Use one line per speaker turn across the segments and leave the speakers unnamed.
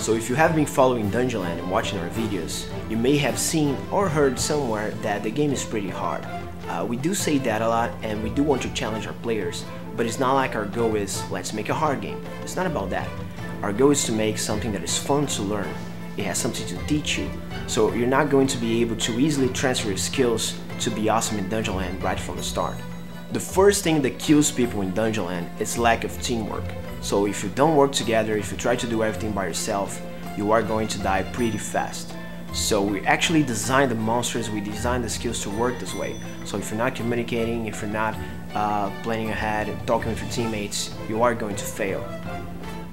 So if you have been following Dungeonland and watching our videos, you may have seen or heard somewhere that the game is pretty hard. We do say that a lot and we do want to challenge our players, but it's not like our goal is let's make a hard game. It's not about that. Our goal is to make something that is fun to learn. It has something to teach you, so you're not going to be able to easily transfer your skills to be awesome in Dungeonland right from the start. The first thing that kills people in Dungeonland is lack of teamwork. So if you don't work together, if you try to do everything by yourself, you are going to die pretty fast. So we actually designed the monsters, we designed the skills to work this way. So if you're not communicating, if you're not planning ahead and talking with your teammates, you are going to fail.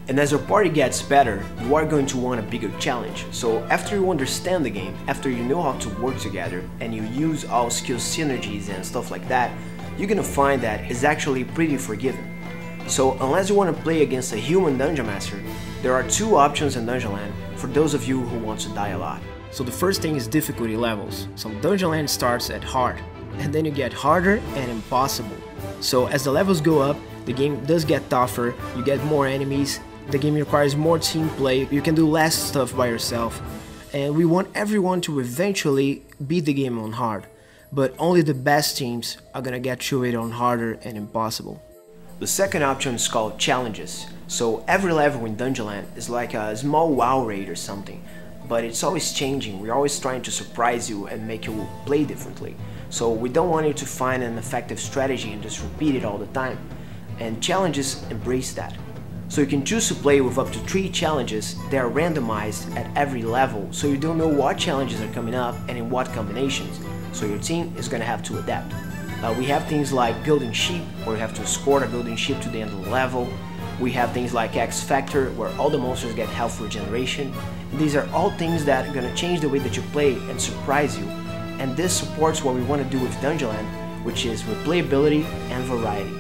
And as your party gets better, you are going to want a bigger challenge. So after you understand the game, after you know how to work together, and you use all skill synergies and stuff like that, you're gonna find that it's actually pretty forgiving. So unless you want to play against a human Dungeon Master, there are two options in Dungeonland for those of you who want to die a lot. So the first thing is difficulty levels. So Dungeonland starts at hard, and then you get harder and impossible. So as the levels go up, the game does get tougher, you get more enemies, the game requires more team play, you can do less stuff by yourself, and we want everyone to eventually beat the game on hard, but only the best teams are gonna get through it on harder and impossible. The second option is called challenges. So every level in Dungeonland is like a small WoW raid or something, but it's always changing, we're always trying to surprise you and make you play differently. So we don't want you to find an effective strategy and just repeat it all the time, and challenges embrace that. So you can choose to play with up to 3 challenges that are randomized at every level, so you don't know what challenges are coming up and in what combinations, so your team is going to have to adapt. We have things like building ship, where you have to escort a building ship to the end of the level. We have things like X Factor, where all the monsters get health regeneration. These are all things that are going to change the way that you play and surprise you, and this supports what we want to do with Dungeonland, which is replayability and variety.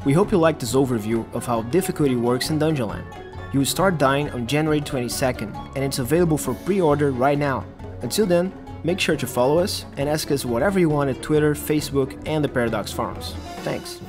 We hope you liked this overview of how difficulty works in Dungeonland. You will start dying on January 22nd, and it's available for pre-order right now. Until then, make sure to follow us and ask us whatever you want at Twitter, Facebook, and the Paradox forums. Thanks.